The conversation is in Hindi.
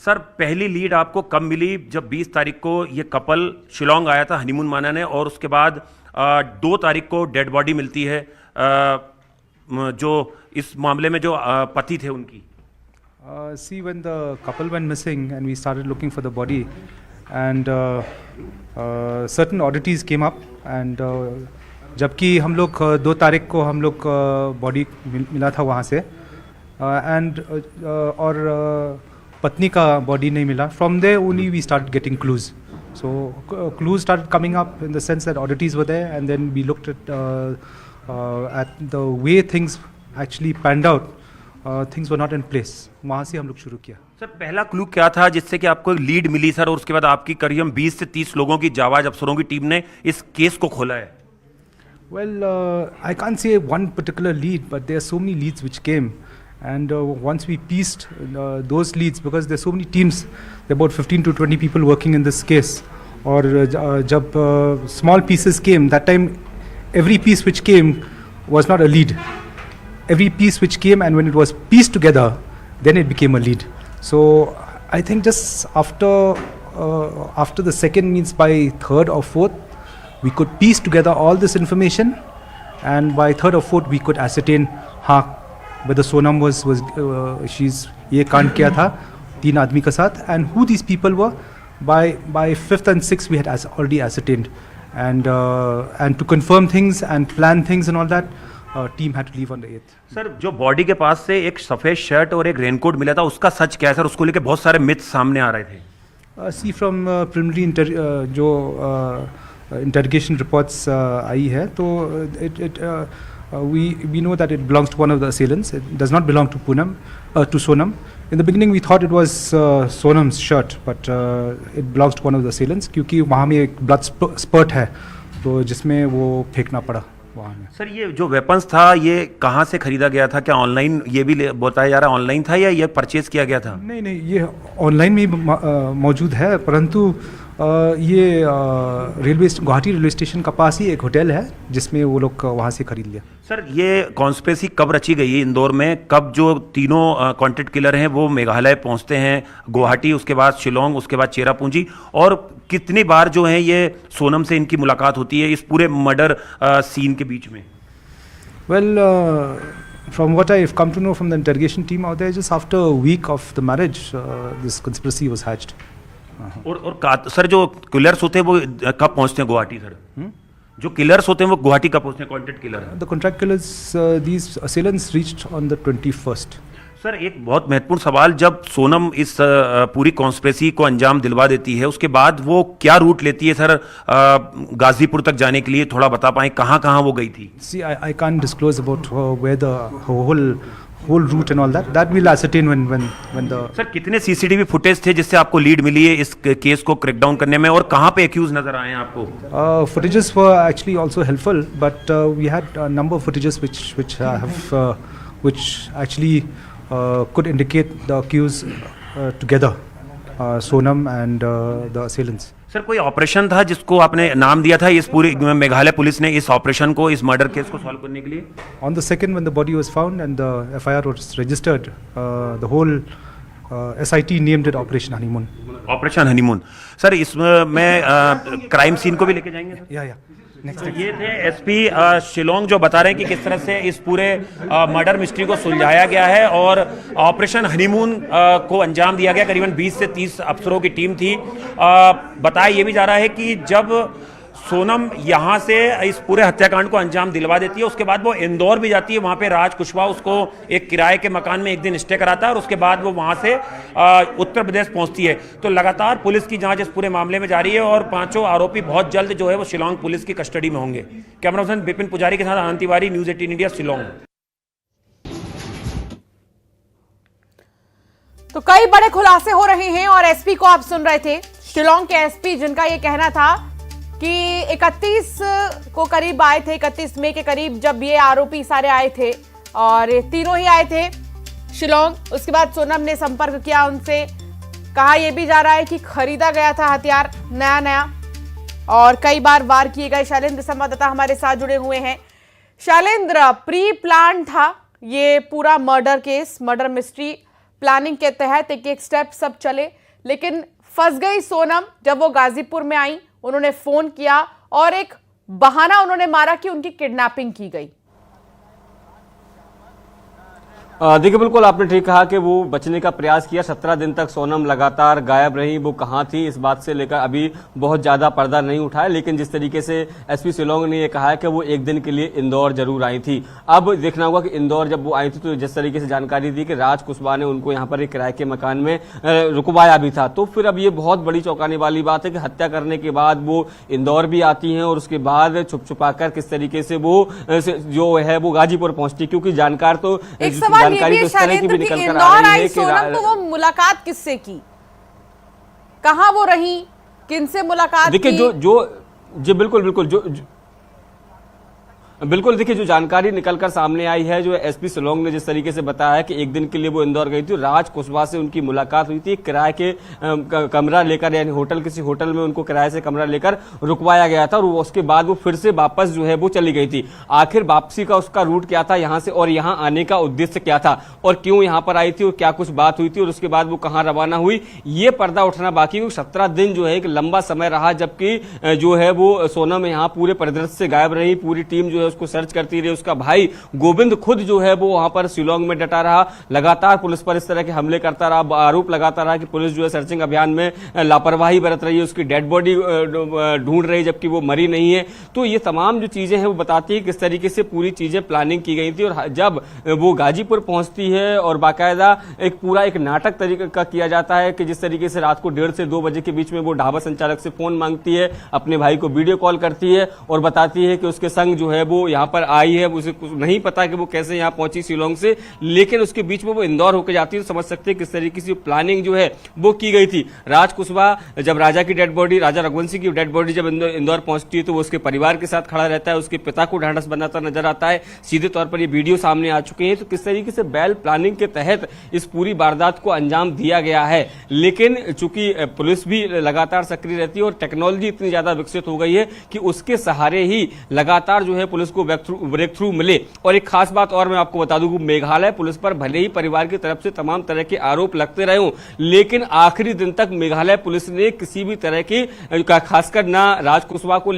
सर पहली लीड आपको कब मिली? जब 20 तारीख को ये कपल शिलोंग आया था हनीमून मानाने और उसके बाद 2 तारीख को डेड बॉडी मिलती है जो इस मामले में जो पति थे उनकी। See, when the couple went missing and we started looking for the body, and certain oddities came up, and जबकि हम लोग 2 तारीख को हम लोग बॉडी मिला था वहाँ से, and और पत्नी का बॉडी नहीं मिला. From there only we started getting clues. So clues started coming up in the sense that oddities were there, and then we looked at the way things actually panned out. Things were not in place. वहाँ से हम लोग शुरू किया. सर पहला क्लू क्या था जिससे कि आपको एक लीड मिली सर, और उसके बाद आपकी करीब 20 से 30 लोगों की जाबाज अफसरों की टीम ने इस केस को खोला है? Well, I can't say one particular lead, but there are so many leads which came, and once we pieced those leads, because there are so many teams, there are about 15 to 20 people working in this case. और जब small pieces came, that time every piece which came was not a lead. Every piece which came, and when it was pieced together, then it became a lead. So I think just after the second, means by third or fourth, we could piece together all this information, and by third or fourth we could ascertain whether Sonam was she's ये कांड किया था 3 आदमी के साथ, and who these people were. By 5th and 6th we had already ascertained, and to confirm things and plan things and all that, team had to leave on the 8th. Sir जो बॉडी के पास से एक सफेद शर्ट और एक रेनकोट मिला था, उसका सच क्या है सर? उसको लेके बहुत सारे मिथ्स सामने आ रहे थे. सी फ्रॉम प्रिलिमिनरी जो इंटरोगेशन रिपोर्ट्स आई है, तो we know that it belongs to one of the assailants. It does not belong to Sonam. In the beginning we thought it was Sonam's shirt, but it belongs to one of the assailants, क्योंकि वहाँ में एक ब्लड स्पर्ट है, तो जिसमें वो फेंकना पड़ा वहाँ में. सर ये जो वेपन्स था ये कहाँ से खरीदा गया था? क्या ऑनलाइन ये भी बताया जा रहा है ऑनलाइन था या ये परचेज किया गया था? नहीं, ये ऑनलाइन में भी मौजूद है, परंतु ये गुवाहाटी रेलवे स्टेशन का पास ही एक होटल है जिसमें वो लोग वहाँ से खरीद लिया. सर ये कॉन्स्पिरेसी कब रची गई है इंदौर में? कब जो तीनों कॉन्टेक्ट किलर हैं वो मेघालय पहुँचते हैं, गुवाहाटी, उसके बाद शिलोंग, उसके बाद चेरापूंजी, और कितनी बार जो है ये सोनम से इनकी मुलाकात होती है इस पूरे मर्डर सीन के बीच में? Well, from what I've come to know from the interrogation team out there, just after a week of the marriage, this conspiracy was hatched. और सर जो किलर्स होते हैं वो कब पहुंचते हैं गुवाहाटी सर? जो किलर्स होते हैं वो गुवाहाटी कब पहुंचते हैं? Contract killer. The contract killers, these assailants reached on the 21st. Sir एक बहुत महत्वपूर्ण सवाल, जब सोनम इस पूरी कॉन्स्पिरेसी को अंजाम दिलवा देती है उसके बाद वो क्या रूट लेती है सर गाजीपुर तक जाने के लिए? थोड़ा बता पाएं कहाँ वो गई थी? See, I can't disclose about where the whole route and all that. That we'll ascertain when the. Sir कितने सीसीटीवी फुटेज थे जिससे आपको लीड मिली है इस केस को क्रैकडाउन करने में, और कहाँ पे एक्यूज नजर आए हैं आपको? Footages were actually also helpful, but we had a number of footages which actually could indicate the accused together, Sonam and the assailants. Sir कोई ऑपरेशन था जिसको आपने नाम दिया था इस पूरी मेघालय पुलिस ने इस ऑपरेशन को, इस मर्डर केस को सॉल्व करने के लिए? On the 2nd, when the body was found and the FIR was registered, the whole SIT named it Operation Honeymoon. Operation honeymoon. Sir इसमें क्राइम सीन को भी लेके जाएंगे सर? या नेक्स्ट. ये थे एसपी शिलोंग जो बता रहे हैं कि किस तरह से इस पूरे मर्डर मिस्ट्री को सुलझाया गया है और ऑपरेशन हनीमून को अंजाम दिया गया. करीबन 20 से 30 अफसरों की टीम थी. बताया ये भी जा रहा है कि जब सोनम यहाँ से इस पूरे हत्याकांड को अंजाम दिलवा देती है उसके बाद वो इंदौर भी जाती है. वहाँ पे राज कुशवाहा उसको एक किराए के मकान में एक दिन स्टे कराता है और उसके बाद वो वहाँ से उत्तर प्रदेश पहुँचती है. तो लगातार पुलिस की जांच इस पूरे मामले में जारी है और 5 आरोपी बहुत जल्द जो है वो शिलोंग पुलिस की कस्टडी में होंगे. कैमरा पर्सन विपिन पुजारी के साथ आनंद तिवारी, न्यूज़ 18 इंडिया, शिलोंग. तो कई बड़े खुलासे हो रहे हैं और एसपी को आप सुन रहे थे, शिलोंग के एसपी, जिनका ये कहना था कि 31 को करीब आए थे, 31 मई के करीब जब ये आरोपी सारे आए थे और तीनों ही आए थे शिलोंग. उसके बाद सोनम ने संपर्क किया उनसे. कहा यह भी जा रहा है कि खरीदा गया था हथियार नया और कई बार वार किए गए. शैलेंद्र संवाददाता हमारे साथ जुड़े हुए हैं. शैलेंद्र, प्री प्लान था ये पूरा murder case, murder mystery planning के तहत एक एक स्टेप सब चले, लेकिन फंस गई सोनम। जब वो गाजीपुर में आई, उन्होंने फोन किया और एक बहाना उन्होंने मारा कि उनकी किडनैपिंग की गई। देखिए, बिल्कुल आपने ठीक कहा कि वो बचने का प्रयास किया। 17 दिन तक सोनम लगातार गायब रही। वो कहाँ थी, इस बात से लेकर अभी बहुत ज्यादा पर्दा नहीं उठा है, लेकिन जिस तरीके से एसपी शिलोंग ने ये कहा है कि वो एक दिन के लिए इंदौर जरूर आई थी। अब देखना होगा कि इंदौर जब वो आई थी तो जिस तरीके से जानकारी दी कि राज कुशवाहा ने उनको यहाँ पर एक किराए के मकान में रुकवाया भी था, तो फिर अब ये बहुत बड़ी चौंकाने वाली बात है कि हत्या करने के बाद वो इंदौर भी आती हैं और उसके बाद छुप छुपाकर किस तरीके से वो जो है वो गाजीपुर पहुंचती, क्योंकि जानकार तो जानकारी तो इस तरह की भी निकल कर आ रही है कि सोनम तो वो मुलाकात किससे की, कहां वो रही, किनसे मुलाकात की? देखिए जी बिल्कुल देखिए, जो जानकारी निकलकर सामने आई है, जो एसपी शिलोंग ने जिस तरीके से बताया कि एक दिन के लिए वो इंदौर गई थी, राज कुशवाहा से उनकी मुलाकात हुई थी। किराए के कमरा लेकर, यानी होटल, किसी होटल में उनको किराए से कमरा लेकर रुकवाया गया था और उसके बाद वो फिर से वापस जो है वो चली गई थी। आखिर वापसी का उसका रूट क्या था यहाँ से, और यहाँ आने का उद्देश्य क्या था, और क्यों यहाँ पर आई थी, और क्या कुछ बात हुई थी, और उसके बाद वो कहाँ रवाना हुई, ये पर्दा उठना बाकी है। 17 दिन जो है एक लंबा समय रहा, जबकि जो है वो सोनम यहाँ पूरे परिदृश्य से गायब रही। पूरी टीम जो है उसको सर्च करती रही। उसका भाई गोविंद खुद जो है वो वहां पर शिलोंग में डटा रहा, लगातार पुलिस पर इस तरह के हमले करता रहा, आरोप लगाता रहा कि पुलिस जो है सर्चिंग अभियान में लापरवाही बरत रही है, उसकी डेड बॉडी ढूंढ रही है जबकि वो मरी नहीं है। तो ये तमाम जो चीजें हैं वो बताती है किस तरीके से पूरी चीजें प्लानिंग की गई थी। और जब वो गाजीपुर पहुंचती है और बाकायदा एक पूरा एक नाटक तरीके का किया जाता है कि जिस तरीके से रात को 1:30 से 2 बजे के बीच में वो ढाबा संचालक से फोन मांगती है, अपने भाई को वीडियो कॉल करती है और बताती है कि उसके संग जो है वो यहाँ पर आई है। उसे कुछ नहीं पता कि वो कैसे यहाँ पहुंची शिलोंग से, लेकिन उसके बीच में वो इंदौर होकर जाती है। तो समझ सकते हैं किस तरीके से प्लानिंग जो है वो की गई थी। राज कुशवाहा जब राजा की डेड बॉडी, राजा रघुवंशी की डेड बॉडी जब इंदौर पहुंचती है तो वो उसके परिवार के साथ खड़ा रहता है, उसके पिता को ढांढस बनाता नजर आता है। सीधे तौर पर ये वीडियो सामने आ चुके हैं। तो किस तरीके से वेल प्लानिंग के तहत इस पूरी वारदात को अंजाम दिया गया है। लेकिन चूंकि पुलिस भी लगातार सक्रिय रहती है और टेक्नोलॉजी इतनी ज्यादा विकसित हो गई है कि उसके सहारे ही लगातार जो है पुलिस को ब्रेक थ्रू मिले। और एक खास बात और मैं आपको बता दूं, मेघालय पुलिस पर भले ही परिवार की तरफ से तमाम तरह के आरोप लगते रहे हों, लेकिन आखिरी दिन तक मेघालय पुलिस ने किसी भी तरह की, खासकर ना राज कुशवाहा को